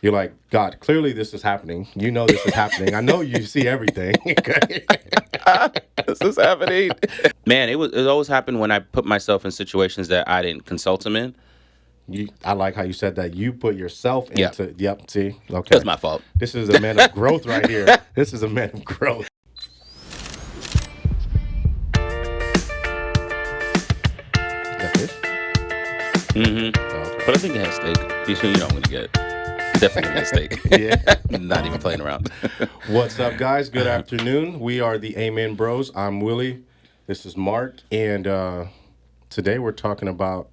You're like, God, clearly this is happening. You know this is happening. I know you see everything. Okay? This is happening. Man, it always happened when I put myself in situations that I didn't consult him in. I like how you said that. You put yourself Yeah, into. Yep. See. it was Okay. my fault. This is a man of growth right here. This is a man of growth. Is that fish? Mm-hmm. Oh, But okay. I think it has steak. You know I'm gonna get. Definitely gonna get steak. Yeah. Not even playing around. What's up, guys? Good afternoon. We are the A.M.E.N Bros. I'm Willie. This is Mark, and today we're talking about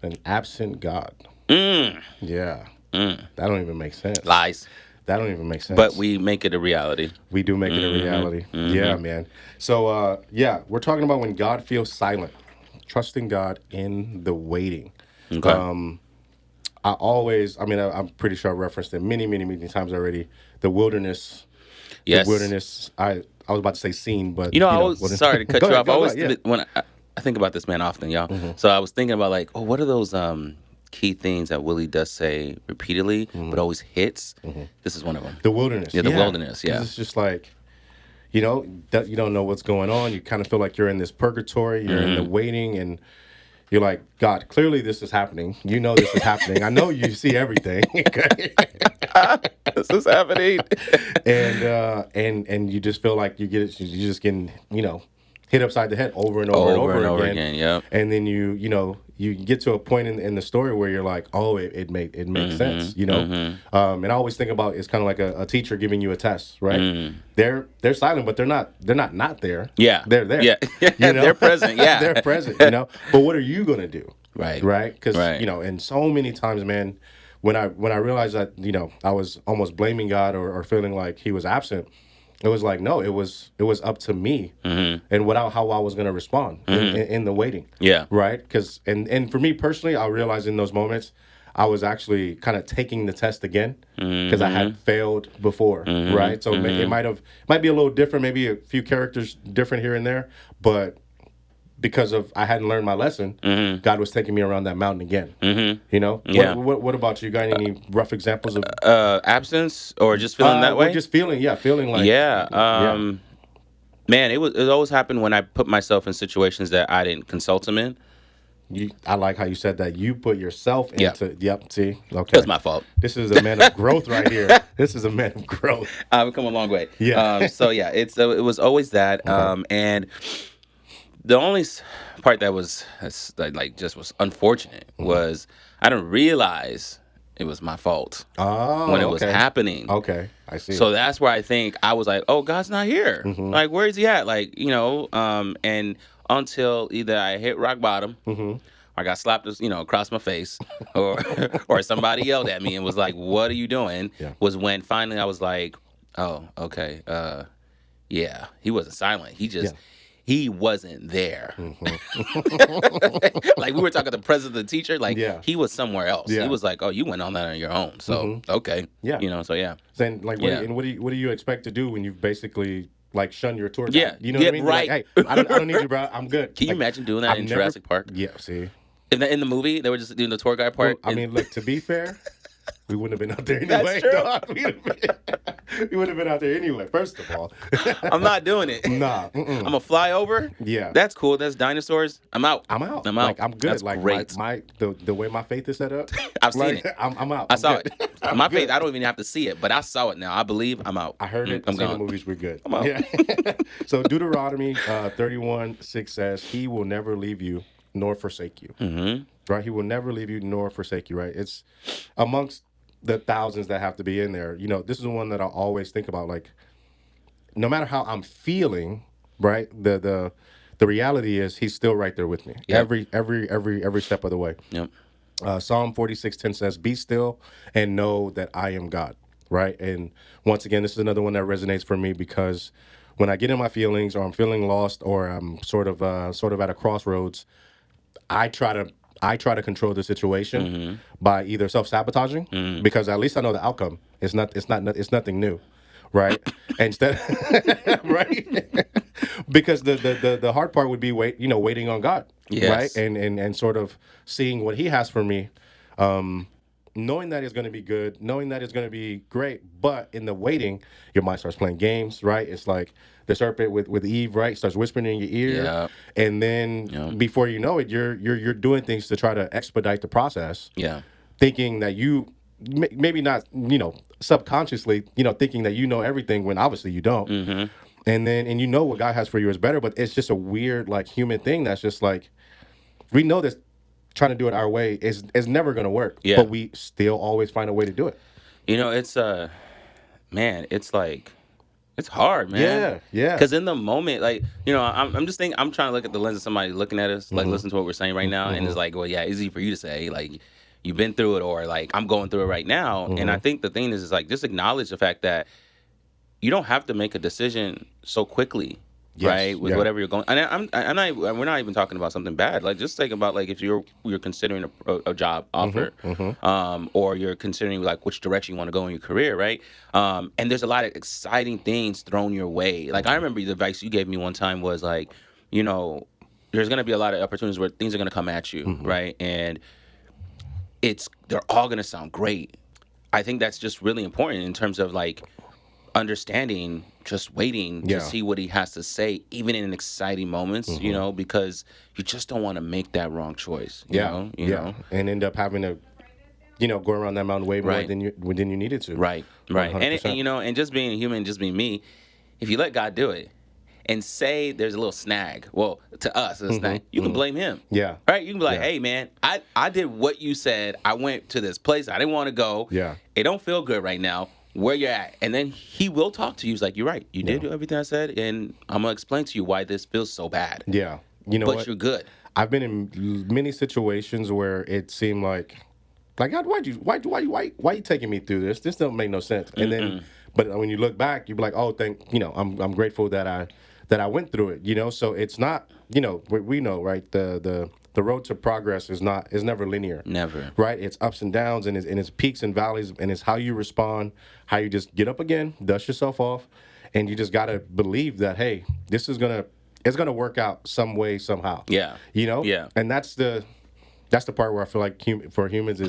an absent God. Mm, Yeah, mm. that don't even make sense. Lies. That don't even make sense. But we make it a reality. We do make it a reality. Yeah, man. So, yeah, we're talking about when God feels silent, trusting God in the waiting. Okay. I'm pretty sure I referenced it many, many, many times already. The wilderness, the Yes. wilderness. I was about to say scene, but I was sorry to cut go you ahead, off. I go always ahead. Yeah. when I think about this man often, y'all. So I was thinking about like, oh, what are those key things that Willie does say repeatedly, but always hits? This is one of them. The wilderness. Yeah, the Yeah. wilderness. 'Cause Yeah. it's just like, that you don't know what's going on. You kind of feel like you're in this purgatory. You're in the waiting, and you're like, God, clearly this is happening. You know this is happening. I know you see everything. Okay? This is happening. And you just feel like you're just getting hit upside the head over and over again. Yep. And then you get to a point in the story where you're like, oh, it makes sense. And I always think about it's kind of like a teacher giving you a test, right? They're silent, but they're not there. Yeah. They're there. Yeah. They're present. Yeah. They're present. But what are you gonna do? Right. Right? Because Right. And so many times, man, when I realized that I was almost blaming God or feeling like He was absent, it was like, no, it was up to me and how I was going to respond in the waiting. Yeah. Right. Because and for me personally, I realized in those moments I was actually kind of taking the test again because I had failed before. Right. So it might be a little different, maybe a few characters different here and there, but because of I hadn't learned my lesson, God was taking me around that mountain again. Yeah. What about you? Got any rough examples of Absence or just feeling that or way? just feeling like Yeah. yeah. Man, it always happened when I put myself in situations that I didn't consult him in. I like how you said that. You put yourself Yeah. into. Yep. See. It Okay. was my fault. This is a man of growth right here. This is a man of growth. I've come a long way. Yeah. So yeah, it was always that. And the only part that was like just was unfortunate was I didn't realize it was my fault Oh. when it was okay. happening. Okay. I see. So that's where I think I was like, oh, God's not here. Like, where is He at? Like, and until either I hit rock bottom, or I got slapped, across my face, or or somebody yelled at me and was like, "What are you doing?" Yeah. Was when finally I was like, oh, okay, yeah, He wasn't silent. He wasn't there. Like we were talking to the president, the teacher, like Yeah. he was somewhere else. Yeah. He was like, oh, you went on that on your own. So okay. Yeah. So yeah. Then like Yeah. what do you expect to do when you've basically like shunned your tour guide? Yeah. You know what I mean? You're Right. like, hey, I don't need you, bro. I'm good. Can you Like, imagine doing that I've in never- Jurassic Park? Yeah. See. In the movie, they were just doing the tour guide part. I mean, look. To be fair, we wouldn't have been out there anyway. That's true. dog. We would have been out there anyway. First of all, I'm not doing it. nah. I'm gonna fly over. Yeah. That's cool. That's dinosaurs. I'm out. I'm out. I'm out. Like I'm good. That's like great. the way my faith is set up. I've seen like, it. I'm out. I I'm saw good. it. I'm My good. faith. I don't even have to see it, but I saw it now. I believe. I'm out. I heard it. I'm I've seen the gone. movies. We're good. I'm out. Yeah. So Deuteronomy 31:6 says, "He will never leave you nor forsake you." Mm-hmm. Right? He will never leave you nor forsake you. Right? It's amongst the thousands that have to be in there. This is the one that I always think about. Like, no matter how I'm feeling, right? The reality is He's still right there with me. Yep. Every step of the way. Yep. Psalm 46:10 says, "Be still and know that I am God." Right? And once again, this is another one that resonates for me because when I get in my feelings or I'm feeling lost or I'm sort of at a crossroads, I try to control the situation by either self-sabotaging because at least I know the outcome. It's nothing new. Right? Instead right? Because the hard part would be waiting on God. Yes. Right? And sort of seeing what He has for me knowing that it's going to be good, knowing that it's going to be great, but in the waiting, your mind starts playing games, right? It's like the serpent with Eve, right? Starts whispering in your ear, Yeah. and then Yeah. before you know it, you're doing things to try to expedite the process, Yeah. thinking that you maybe not, subconsciously, thinking that you know everything when obviously you don't. Mm-hmm. And then and you know what God has for you is better, but it's just a weird like human thing that's just like we know this trying to do it our way is never going to work, Yeah. but we still always find a way to do it. It's man, it's like it's hard, man. Yeah, yeah. Because in the moment, like, I'm just thinking, I'm trying to look at the lens of somebody looking at us, like, listen to what we're saying right now, and it's like, well, yeah, easy for you to say, like, you've been through it, or like, I'm going through it right now. And I think the thing is like, just acknowledge the fact that you don't have to make a decision so quickly, Yes, right? With yeah. whatever you're going. And I'm not. We're not even talking about something bad. Like, just think about like if you're considering a job offer, or you're considering like which direction you want to go in your career, right? And there's a lot of exciting things thrown your way. Like, I remember the advice you gave me one time was like, there's going to be a lot of opportunities where things are going to come at you, right? And they're all going to sound great. I think that's just really important in terms of like understanding, just waiting Yeah. to see what he has to say, even in exciting moments, because you just don't want to make that wrong choice. You know? And end up having to, go around that mountain way more Right. than you needed to. Right. And 100%. and just being human, just being me, if you let God do it, and say there's a little snag, well, to us, it's a snag, you can blame him. Yeah. Right? You can be like, Yeah. hey, man, I did what you said. I went to this place I didn't want to go. Yeah. It don't feel good right now. Where you're at. And then he will talk to you. He's like, you're right. You did everything I said, and I'm going to explain to you why this feels so bad. Yeah. You know But what? you're good. I've been in many situations where it seemed like God, why you taking me through this? This don't make no sense. And then, but when you look back, you be like, oh, I'm grateful that I went through it. So it's not, we know, right? The road to progress is never linear. Never. Right? It's ups and downs, and it's peaks and valleys, and it's how you respond, how you just get up again, dust yourself off, and you just gotta believe that, hey, it's gonna work out some way, somehow. Yeah. Yeah. And that's the part where I feel like for humans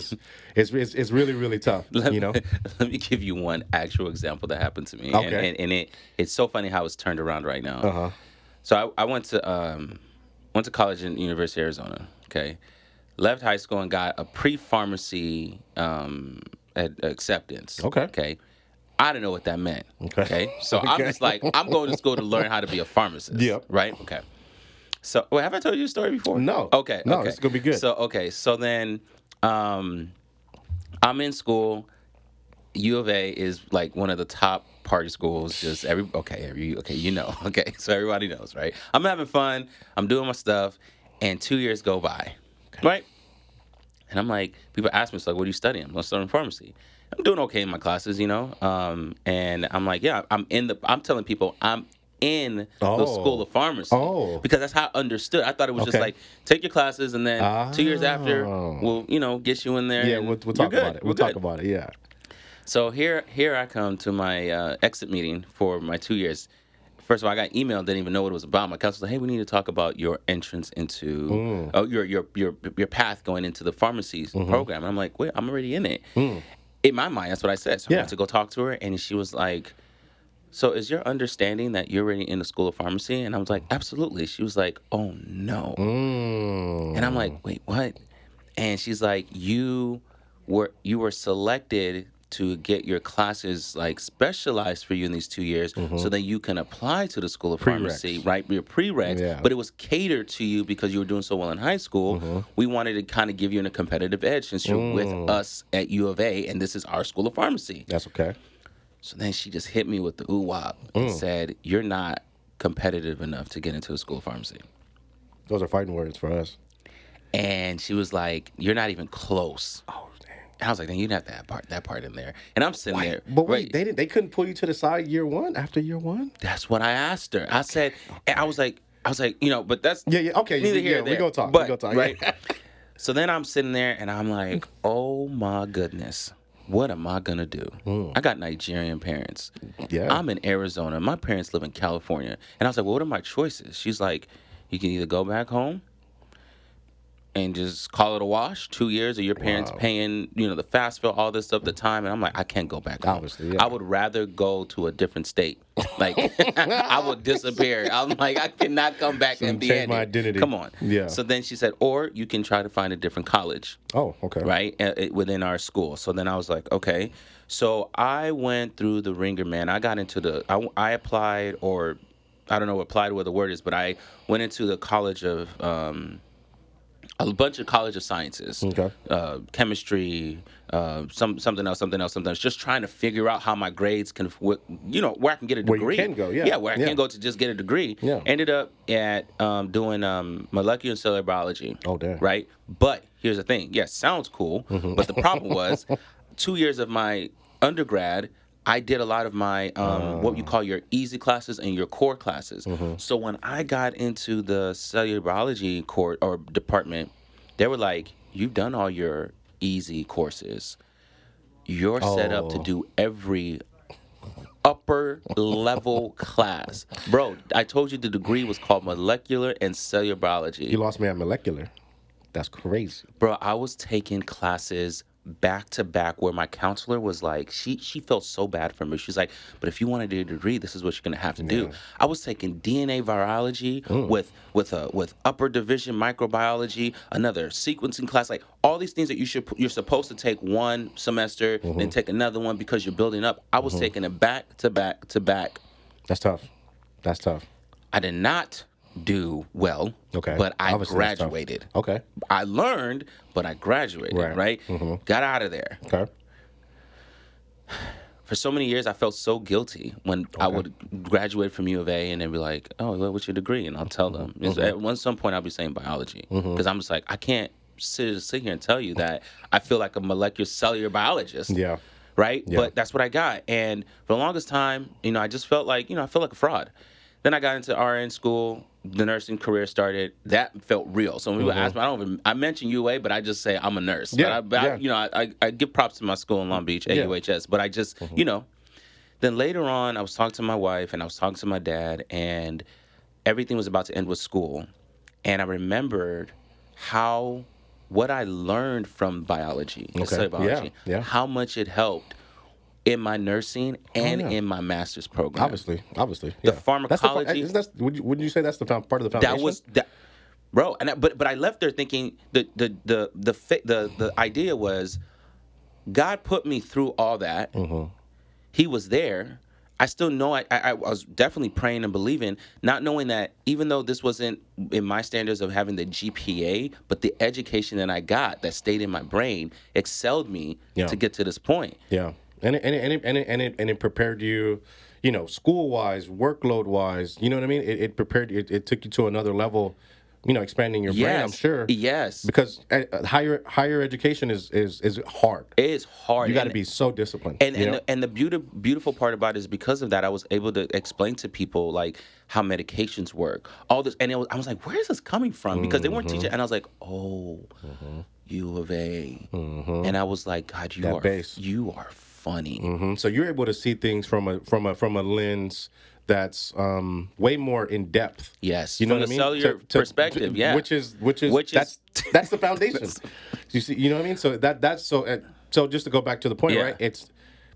it's really, really tough. Let me give you one actual example that happened to me. Okay. And it's so funny how it's turned around right now. Uh-huh. So I went to college in University of Arizona. Okay. Left high school and got a pre-pharmacy acceptance. Okay. Okay. I didn't know what that meant. Okay. So I'm just like, I'm going to school to learn how to be a pharmacist. Yep. Right? Okay. So, have I told you a story before? No. Okay. No, it's gonna be good. So then, I'm in school. U of A is like one of the top party schools. Just okay, okay. So everybody knows, right? I'm having fun. I'm doing my stuff, and 2 years go by, right? And I'm like, people ask me, it's like, what are you studying? I'm studying pharmacy. I'm doing okay in my classes, and I'm like, yeah, I'm telling people I'm in the school of pharmacy. Oh. Because that's how I understood. I thought it was just Okay. like, take your classes, and then 2 years after, we'll, get you in there. Yeah, and we'll you're talk good. about it. We'll talk about it, yeah. So here I come to my exit meeting for my 2 years. First of all, I got emailed, didn't even know what it was about. My counselor said, hey, we need to talk about your entrance into, your path going into the pharmacy program. And I'm like, wait, I'm already in it. In my mind, that's what I said. So I went to go talk to her, and she was like, so is your understanding that you're already in the school of pharmacy? And I was like, absolutely. She was like, oh, no. And I'm like, wait, what? And she's like, you were selected to get your classes like specialized for you in these 2 years, so that you can apply to the school of pharmacy, right? Your prereqs, Yeah. but it was catered to you because you were doing so well in high school. We wanted to kind of give you a competitive edge since you're with us at U of A, and this is our school of pharmacy. That's okay. So then she just hit me with the ooh-wop and said, you're not competitive enough to get into the school of pharmacy. Those are fighting words for us. And she was like, you're not even close. Oh, dang. And I was like, then you'd have to have that part in there. And I'm sitting there. But wait, they couldn't pull you to the side after year one? That's what I asked her. I said, and I was like, but that's Yeah, okay. neither here nor there. We're gonna talk. But, right? Yeah. So then I'm sitting there and I'm like, oh my goodness. What am I gonna do? I got Nigerian parents. Yeah. I'm in Arizona. My parents live in California. And I was like, well, what are my choices? She's like, you can either go back home and just call it a wash. 2 years of your parents Wow. paying, the fast food, all this stuff, the time, and I'm like, I can't go back home. Obviously, I yeah. would rather go to a different state. Like I would disappear. I'm like, I cannot come back So change my empty-handed. identity. Come on. Yeah. So then she said, or you can try to find a different college, Oh, okay. right, within our school. So then I was like, okay. So I went through the ringer, man. I got into I applied, or I don't know what applied what the word is, but I went into the college of a bunch of college of sciences, Okay. chemistry, something else, just trying to figure out how my grades can, where I can get a Where you degree. can go, yeah. Yeah, where I Yeah. can go to just get a degree. Yeah. Ended up at doing molecular and cellular biology. Oh, damn. Right? But here's the thing. Yes, sounds cool, but the problem was 2 years of my undergrad, I did a lot of my what you call your easy classes and your core classes. So when I got into the cellular biology core or department, they were like, "You've done all your easy courses. You're set up to Oh. do every upper level class." Bro, I told you the degree was called molecular and cellular biology. You lost me at molecular. That's crazy. Bro, I was taking classes back to back where my counselor was like, she felt so bad for me. She's like, but if you want to do a degree, this is what you're gonna have to do. I was taking DNA virology with upper division microbiology, another sequencing class, like all these things that you're supposed to take one semester, then take another one because you're building up. I was taking it back to back to back. That's tough. That's tough. I did not do well, Okay. but I Obviously, that's tough. graduated. Okay. I learned, but I graduated, right? Got out of there. Okay. For so many years, I felt so guilty when I would graduate from U of A and then be like, oh, well, what's your degree? And I'll tell them. At some point, I'll be saying biology. Because I'm just like, I can't sit here and tell you that I feel like a molecular cellular biologist. Yeah. Right? Yeah. But that's what I got. And for the longest time, I just felt like, I felt like a fraud. Then I got into RN school. The nursing career started. That felt real. So when people ask me, I mention UA, but I just say I'm a nurse. Yeah, I give props to my school in Long Beach, AUHS. But I just, Then later on, I was talking to my wife and I was talking to my dad, and everything was about to end with school. And I remembered what I learned from biology, cellular biology, how much it helped in my nursing and in my master's program. Obviously. The pharmacology. Wouldn't you say that's the part of the foundation? That was that, bro. And but I left there thinking the idea was God put me through all that. He was there. I still know I was definitely praying and believing, not knowing that even though this wasn't in my standards of having the GPA, but the education that I got that stayed in my brain excelled me to get to this point. Yeah. And it prepared you, school wise, workload wise. You know what I mean? It prepared you. It took you to another level. Expanding your brain. I'm sure. Yes. Because higher education is hard. It is hard. You got to be so disciplined. And the beautiful part about it is because of that, I was able to explain to people like how medications work, all this, and I was like, where is this coming from? Because they weren't teaching, and I was like, oh, U of A, and I was like, God, you are funny. So you're able to see things from a lens that's way more in depth. Yes, you know from what I the mean? cellular perspective, yeah. Which is that's the foundation. You see, you know what I mean? So that's so just to go back to the point, right?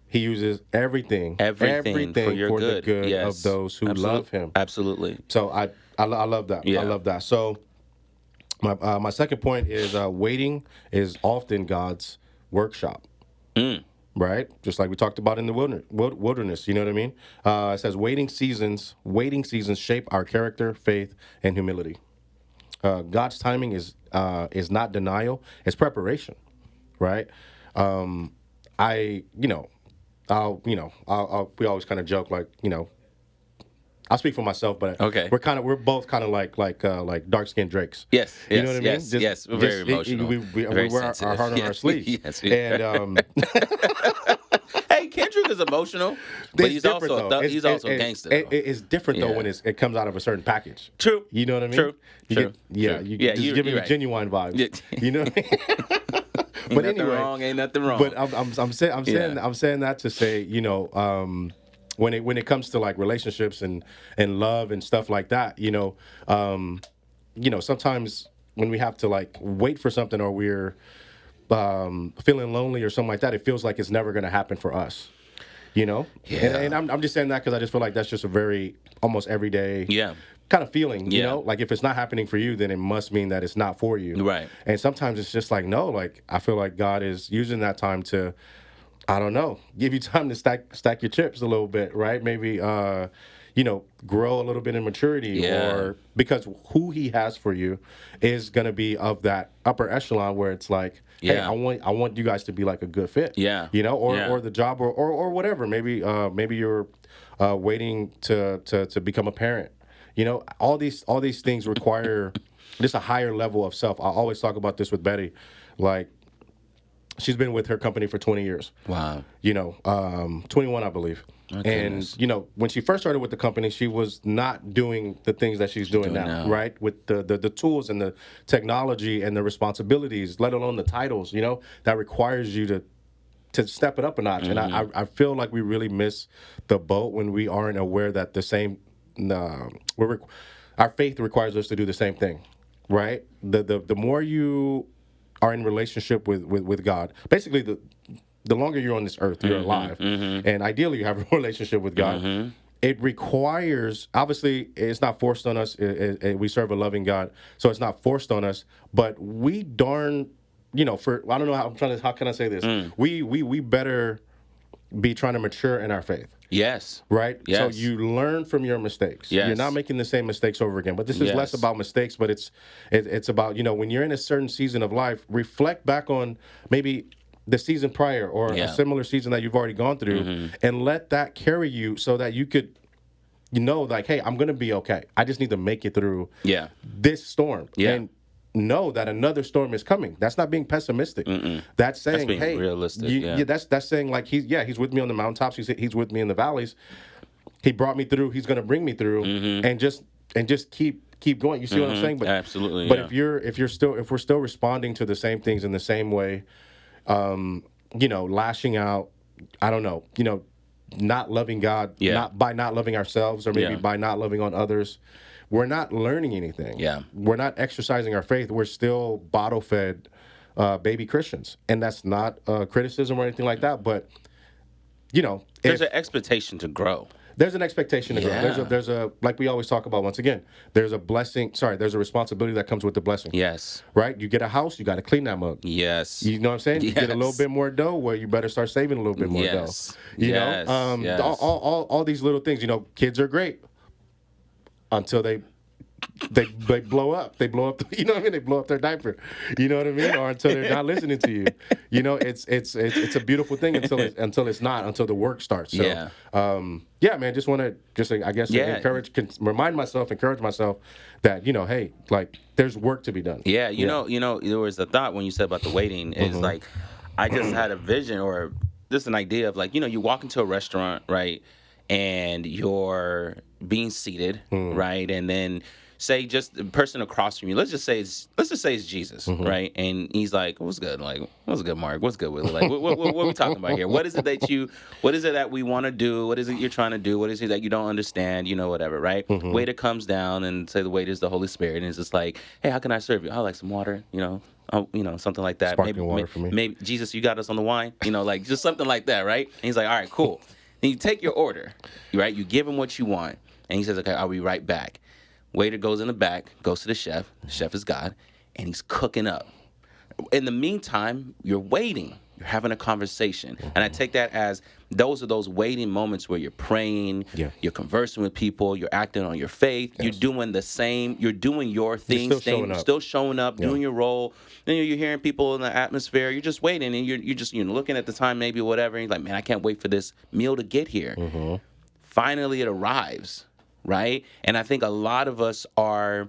He uses everything for the good of those who love him. Absolutely. So I love that. Yeah. I love that. So my second point is waiting is often God's workshop. Right? Just like we talked about in the wilderness, you know what I mean? It says waiting seasons shape our character, faith, and humility. God's timing is not denial, it's preparation, right? We always kind of joke like, I'll speak for myself, but we're both kind of like dark-skinned Drakes. Yes, you know what I mean? Yes, we're very emotional. We wear our heart on our sleeves. Yes, and hey, Kendrick is emotional, but he's also gangster. It's different though when it comes out of a certain package. True. You know what I mean? True. You're giving me genuine vibes. Yeah. You know what I mean? But anyway, ain't nothing wrong. But I'm saying that to say, when it comes to like relationships and love and stuff like that, sometimes when we have to like wait for something, or we're feeling lonely or something like that, it feels like it's never going to happen for us. And Yeah. I'm just saying that because I just feel like that's just a very almost everyday Yeah. kind of feeling. Yeah. Like if it's not happening for you, then it must mean that it's not for you. Right. And sometimes it's just like, no, like I feel like God is using that time to, I don't know, give you time to stack your chips a little bit, right? Maybe grow a little bit in maturity, Yeah. or because who He has for you is gonna be of that upper echelon where it's like, hey, Yeah. I want you guys to be like a good fit. Yeah. Or Yeah. or the job, or whatever. Maybe you're waiting to become a parent. All these things require just a higher level of self. I always talk about this with Betty, like. She's been with her company for 20 years. Wow. 21, I believe. My And, goodness. when she first started with the company, she was not doing the things that she's doing now, right? With the tools and the technology and the responsibilities, let alone the titles, that requires you to step it up a notch. And I feel like we really miss the boat when we aren't aware that the same, our faith requires us to do the same thing, right? The more you are in relationship with God. Basically, the longer you're on this earth, you're alive, and ideally you have a relationship with God. It requires, obviously, it's not forced on us. We serve a loving God, so it's not forced on us. But we darn, for I don't know how can I say this? We better be trying to mature in our faith. Yes. Right? Yes. So you learn from your mistakes. Yes. You're not making the same mistakes over again. But this is less about mistakes, but it's about, when you're in a certain season of life, reflect back on maybe the season prior or a similar season that you've already gone through, and let that carry you so that you could, like, hey, I'm going to be okay. I just need to make it through this storm. Yeah. And know that another storm is coming. That's not being pessimistic. That's saying, being hey, realistic. that's saying like he's with me on the mountaintops. He's with me in the valleys. He brought me through. He's going to bring me through, and just keep going. You see what I'm saying? But absolutely. But if we're still responding to the same things in the same way, lashing out, I don't know, not loving God, not loving ourselves, or maybe by not loving on others. We're not learning anything. Yeah. We're not exercising our faith. We're still bottle-fed baby Christians. And that's not criticism or anything like that. But, there's an expectation to grow. There's an expectation to grow. There's a like we always talk about once again, there's a responsibility that comes with the blessing. Yes. Right? You get a house, you got to clean that mug. Yes. You know what I'm saying? You Yes. get a little bit more dough, well, you better start saving a little bit more dough. Yes. All these little things, kids are great until they blow up. They blow up. They blow up their diaper. You know what I mean? Or until they're not listening to you. It's a beautiful thing until it's not. Until the work starts. So, man. Just want to encourage myself that hey, like there's work to be done. Yeah. You know, there was a thought when you said about the waiting. Is like, I just had a vision or just an idea of like, you walk into a restaurant, right, and you're being seated, right, and then say just the person across from you. Let's just say it's Jesus, right? And he's like, "What's good? Like, what's good, Mark? What's good, Willie? Like, what are we talking about here? What is it that we want to do? What is it you're trying to do? What is it that you don't understand? Whatever, right?" Waiter comes down and say the waiter is the Holy Spirit, and it's just like, "Hey, how can I serve you? I like some water, something like that. Sparkling water for me. Maybe Jesus, you got us on the wine, like just something like that, right?" And he's like, "All right, cool." And you take your order, right? You give him what you want, and he says, "Okay, I'll be right back." Waiter goes in the back, goes to the chef. The chef is God, and he's cooking up. In the meantime, you're waiting. You're having a conversation. And I take that as those are those waiting moments where you're praying, you're conversing with people, you're acting on your faith, you're doing the same, you're doing your thing, still showing up, doing your role. Then you're hearing people in the atmosphere, you're just waiting, and you're just looking at the time, maybe whatever, and you're like, man, I can't wait for this meal to get here. Finally, it arrives. Right? And I think a lot of us are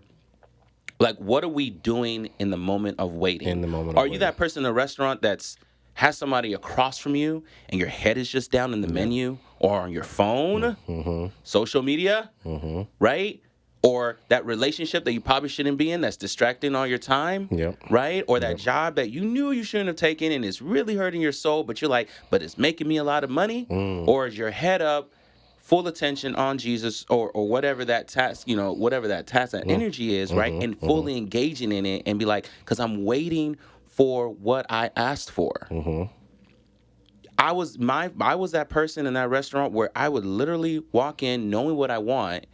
like, what are we doing in the moment of waiting? Are you that person in a restaurant has somebody across from you and your head is just down in the menu or on your phone, social media, right? Or that relationship that you probably shouldn't be in that's distracting all your time, right? Or that job that you knew you shouldn't have taken and it's really hurting your soul, but you're like, but it's making me a lot of money? Or is your head up, full attention on Jesus or whatever that task, whatever that task, that energy is, right? And fully engaging in it and be like, because I'm waiting for what I asked for. I was that person in that restaurant where I would literally walk in knowing what I want,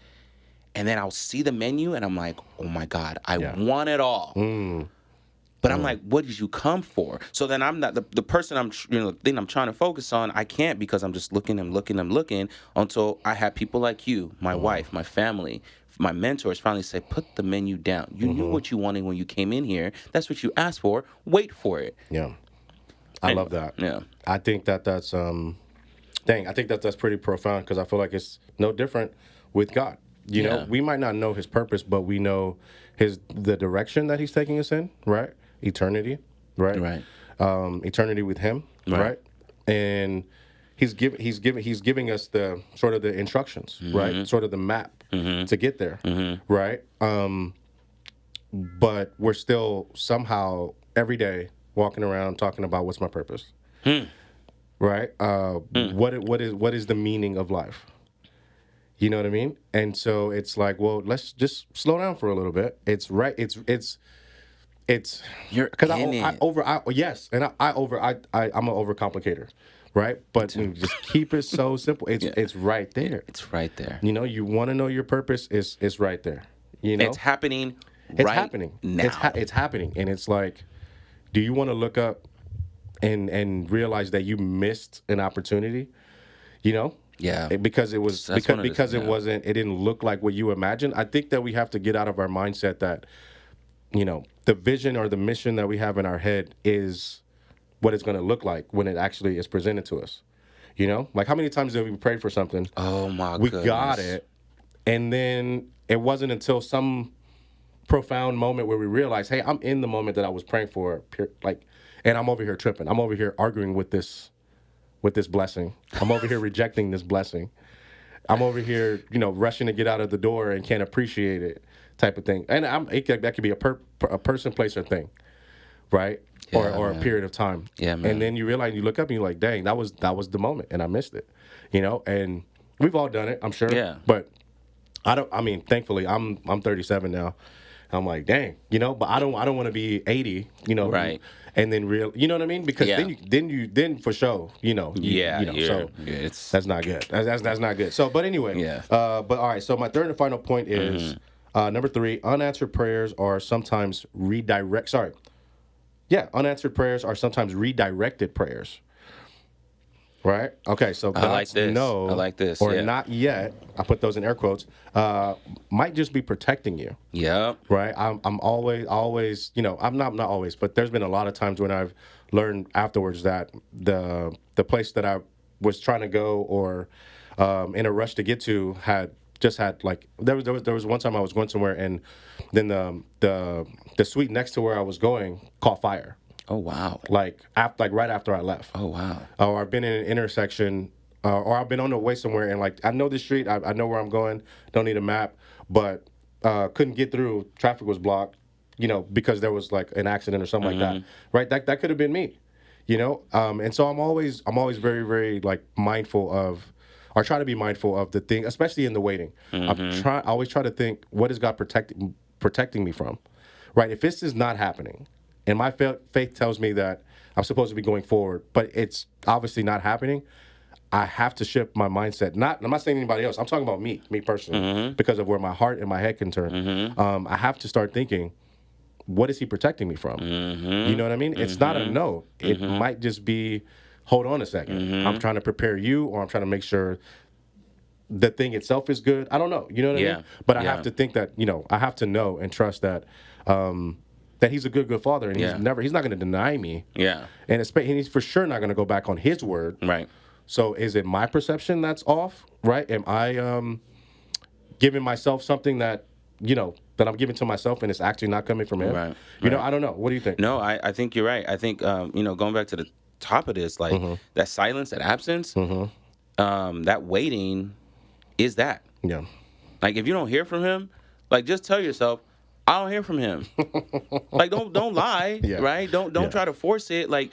and then I'll see the menu and I'm like, oh my God, I Yeah. want it all. But I'm like, what did you come for? So then I'm not the person the thing I'm trying to focus on. I can't, because I'm just looking until I have people like you, my wife, my family, my mentors finally say, put the menu down. You knew what you wanted when you came in here. That's what you asked for. Wait for it. Yeah. I love that. Yeah. I think that's I think that's pretty profound, because I feel like it's no different with God. You know, we might not know his purpose, but we know the direction that he's taking us in, right? Eternity, right? Right. Eternity with him, right? And he's giving us the sort of the instructions, right? Sort of the map to get there, right? But we're still somehow every day walking around talking about, what's my purpose, right? What is the meaning of life? You know what I mean? And so it's like, well, let's just slow down for a little bit. It's right. It's You're because in I'm an it. overcomplicator, right? But we just keep it so simple. It's right there. It's right there. You know, you want to know your purpose, it's right there. You know, It's happening it's right happening now. It's happening, and it's like, do you want to look up and realize that you missed an opportunity? You know, Yeah. because it was That's one of the- because it yeah. wasn't, it didn't look like what you imagined. I think that we have to get out of our mindset that, you know, the vision or the mission that we have in our head is what it's going to look like when it actually is presented to us. You know, like, how many times have we prayed for something, Oh my we goodness. got it, and then it wasn't until some profound moment where we realized, hey, I'm in the moment that I was praying for, like, and I'm over here tripping. I'm over here arguing with this blessing. I'm over here rejecting this blessing. I'm over here, you know, rushing to get out of the door and can't appreciate it, type of thing. And that could be a person, place, or thing, right? Or a period of time. Yeah, man. And then you realize, you look up and you're like, dang, that was the moment, and I missed it, you know. And we've all done it, I'm sure. Yeah. But I mean, thankfully, I'm 37 now. I'm like, dang, you know. But I don't want to be 80, you know. Right. And then you know what I mean? Because Yeah. then for sure, you know. So it's that's not good. That's not good. So, but anyway. Yeah. But all right. So my third and final point is number 3. Unanswered prayers are sometimes unanswered prayers are sometimes redirected prayers. Right. Okay. So I like God's this. no, I like this, or yeah. not yet. I put those in air quotes. Might just be protecting you. Yep. Right. I'm always, you know, I'm not always, but there's been a lot of times when I've learned afterwards that the place that I was trying to go, or in a rush to get to, had like, there was one time I was going somewhere, and then the suite next to where I was going caught fire. Oh wow. Like right after I left. Oh wow. Or I've been in an intersection, or I've been on the way somewhere, and like, I know the street, I know where I'm going, don't need a map, but couldn't get through. Traffic was blocked, you know, because there was like an accident or something like that. Right? That could have been me, you know. And so I'm always very, very, like, mindful of, or try to be mindful of the thing, especially in the waiting. I always try to think, what is God protecting me from? Right? If this is not happening, and my faith tells me that I'm supposed to be going forward, but it's obviously not happening, I have to shift my mindset. I'm not saying anybody else. I'm talking about me personally, because of where my heart and my head can turn. I have to start thinking, what is he protecting me from? You know what I mean? It's not a no. It might just be, hold on a second. I'm trying to prepare you, or I'm trying to make sure the thing itself is good. I don't know. You know what I mean? But I have to think that, you know, I have to know and trust that that he's a good father, and he's not going to deny me. Yeah. And he's for sure not going to go back on his word. Right. So is it my perception that's off? Right? Am I giving myself something that, you know, that I'm giving to myself, and it's actually not coming from him? Right. You know, I don't know. What do you think? No, I think you're right. I think you know, going back to the top of this, like, that silence, that absence, that waiting is that. Yeah. Like, if you don't hear from him, like, just tell yourself, I don't hear from him. Like, don't lie, right? Don't try to force it. Like,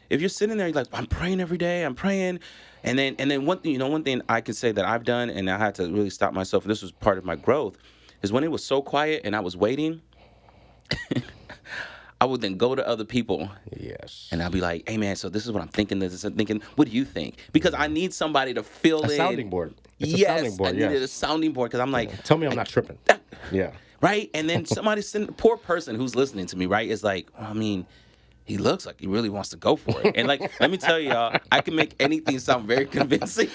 if you're sitting there, you're like, I'm praying every day, I'm praying, And then one thing I could say that I've done, and I had to really stop myself, and this was part of my growth, is when it was so quiet and I was waiting, I would then go to other people Yes. and I'll be like, hey man, so this is what I'm thinking, this is what I'm thinking. What do you think? Because I need somebody to fill A in. sounding board. It's a Yes, sounding board. I needed a Yes. sounding board because I'm like, Tell me I'm not tripping. Yeah. right? And then somebody poor person who's listening to me, right, is like, well, I mean, he looks like he really wants to go for it. And like, let me tell y'all, I can make anything sound very convincing.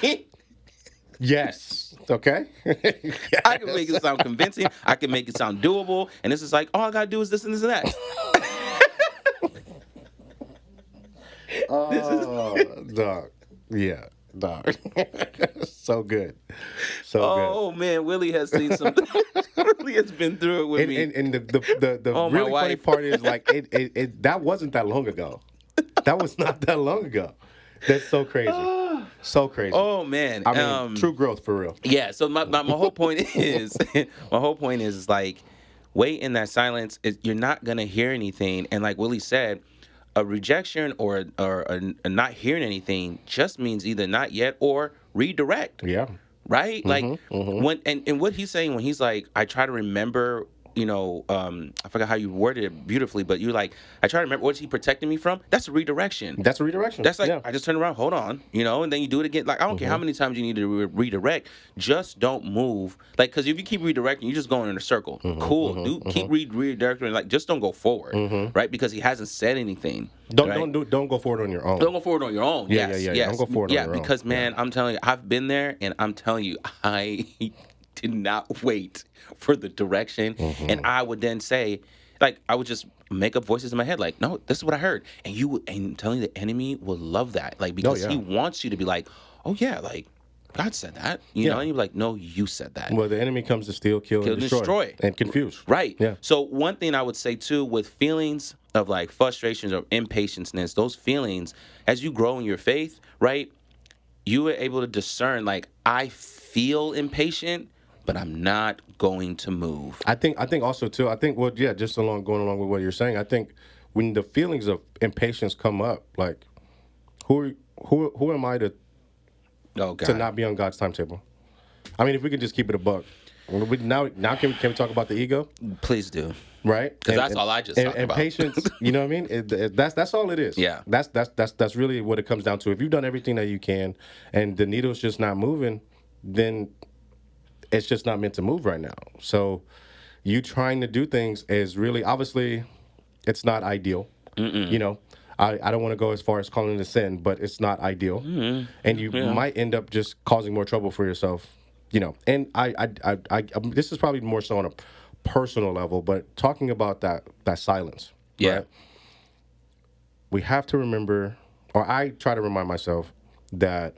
Yes. Okay. Yes. I can make it sound convincing. I can make it sound doable. And this is like, all I gotta do is this and this and that. Oh, dog. Yeah, dog. So good. So Oh man, Willie has seen something. Willie has been through it with good. me. And the Oh, my really funny wife. part is like it that wasn't that long ago. That was not that long ago. That's so crazy. So crazy. Oh man. I mean, true growth for real. Yeah. So my whole point is, like, wait in that silence. You're not gonna hear anything. And like Willie said, a rejection or a not hearing anything just means either not yet or redirect. Yeah. Right? Like when and what he's saying when he's like, I try to remember, I forgot how you worded it beautifully, but you're like, I try to remember what's he protecting me from? That's a redirection. That's a redirection. That's like, yeah. I just turn around, hold on, and then you do it again. Like, I don't care how many times you need to redirect, just don't move. Like, because if you keep redirecting, you're just going in a circle. Cool, dude, keep redirecting. Like, just don't go forward, right? Because he hasn't said anything. Don't go forward on your own. Don't go forward on your own. Yeah, Yes, yeah. yes. Don't go forward on your own. Yeah, because man, I'm telling you, I've been there, and I'm telling you, I did not wait for the direction, and I would then say, like, I would just make up voices in my head, like, no, this is what I heard, and I'm telling you, the enemy will love that, like, because he wants you to be like, oh yeah, like, God said that, you know, and you're like, no, you said that. Well, the enemy comes to steal, kill and destroy. And confuse. Right. Yeah. So one thing I would say too, with feelings of like frustrations or impatience, those feelings, as you grow in your faith, right, you are able to discern, like, I feel impatient, but I'm not going to move. I think also too, just going along with what you're saying, I think when the feelings of impatience come up, like, who am I to not be on God's timetable? I mean, if we can just keep it a buck. Now can we talk about the ego? Please do. Right? Because that's all I just talked about. And patience, you know what I mean? That's all it is. Yeah. That's really what it comes down to. If you've done everything that you can and the needle's just not moving, then it's just not meant to move right now. So you trying to do things is really, obviously, it's not ideal. You know, I don't want to go as far as calling it a sin, but it's not ideal. And you might end up just causing more trouble for yourself, And I this is probably more so on a personal level, but talking about that silence. Yeah. Right? We have to remember, or I try to remind myself, that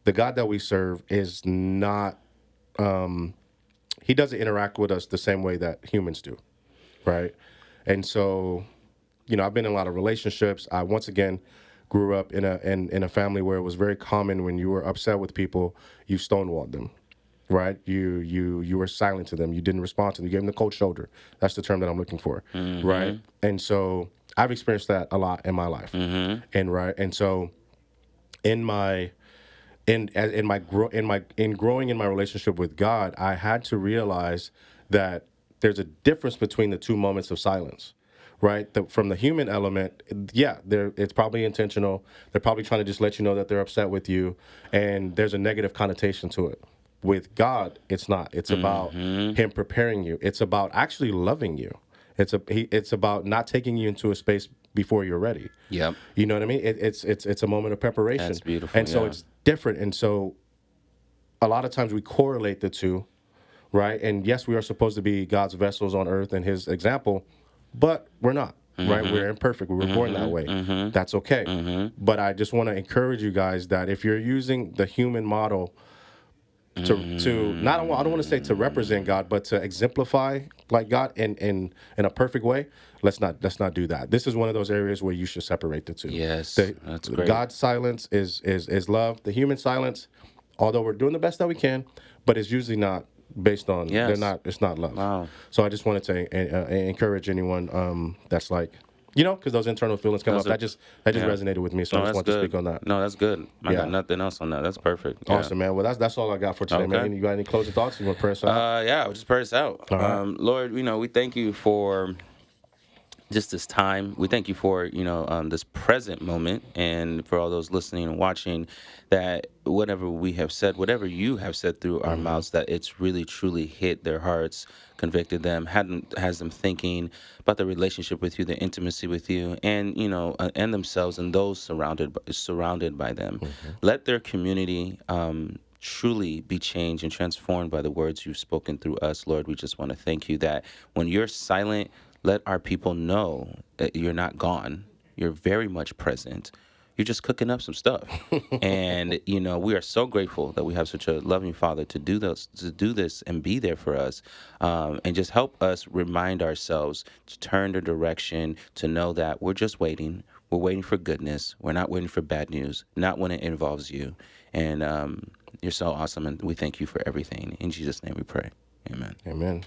the God that we serve is not, he doesn't interact with us the same way that humans do, right? And so, I've been in a lot of relationships. I once again grew up in a family where it was very common when you were upset with people, you stonewalled them, right? You were silent to them. You didn't respond to them. You gave them the cold shoulder. That's the term that I'm looking for, right? And so I've experienced that a lot in my life, and so in growing in my relationship with God, I had to realize that there's a difference between the two moments of silence, right? From the human element, it's probably intentional. They're probably trying to just let you know that they're upset with you, and there's a negative connotation to it. With God, it's not. It's about Him preparing you. It's about actually loving you. It's about not taking you into a space before you're ready. Yep. You know what I mean? It's a moment of preparation. That's beautiful. And so it's different. And so a lot of times we correlate the two, right? And yes, we are supposed to be God's vessels on earth and His example, but we're not, right? We're imperfect. We were born that way. That's okay. But I just want to encourage you guys that if you're using the human model to not, I don't want to say to represent God, but to exemplify like God in a perfect way, let's not do that. This is one of those areas where you should separate the two. Yes, that's great. God's silence is love. The human silence, although we're doing the best that we can, but it's usually not based on it's not love. Wow. So I just wanted to encourage anyone that's like, because those internal feelings come Those up. are, That just yeah. resonated with me, so I No, just that's want to good. speak on that. No, that's good. I got Yeah. nothing else on that. That's perfect. Yeah. Awesome, man. Well, that's all I got for today, man. Okay. You got any closing thoughts? You want to pray us out? Yeah, I'll just pray us out. All right. Lord, we thank you for just this time. We thank you for this present moment, and for all those listening and watching, that whatever we have said, whatever you have said through our Mm-hmm. mouths, that it's really truly hit their hearts, convicted them, has them thinking about the relationship with you, the intimacy with you, and and themselves and those surrounded by them. Mm-hmm. Let their community truly be changed and transformed by the words you've spoken through us, Lord. We just want to thank you that when you're silent, let our people know that you're not gone. You're very much present. You're just cooking up some stuff. And we are so grateful that we have such a loving Father to do this and be there for us, and just help us remind ourselves to turn the direction, to know that we're just waiting. We're waiting for goodness. We're not waiting for bad news, not when it involves you. And you're so awesome, and we thank you for everything. In Jesus' name we pray. Amen. Amen.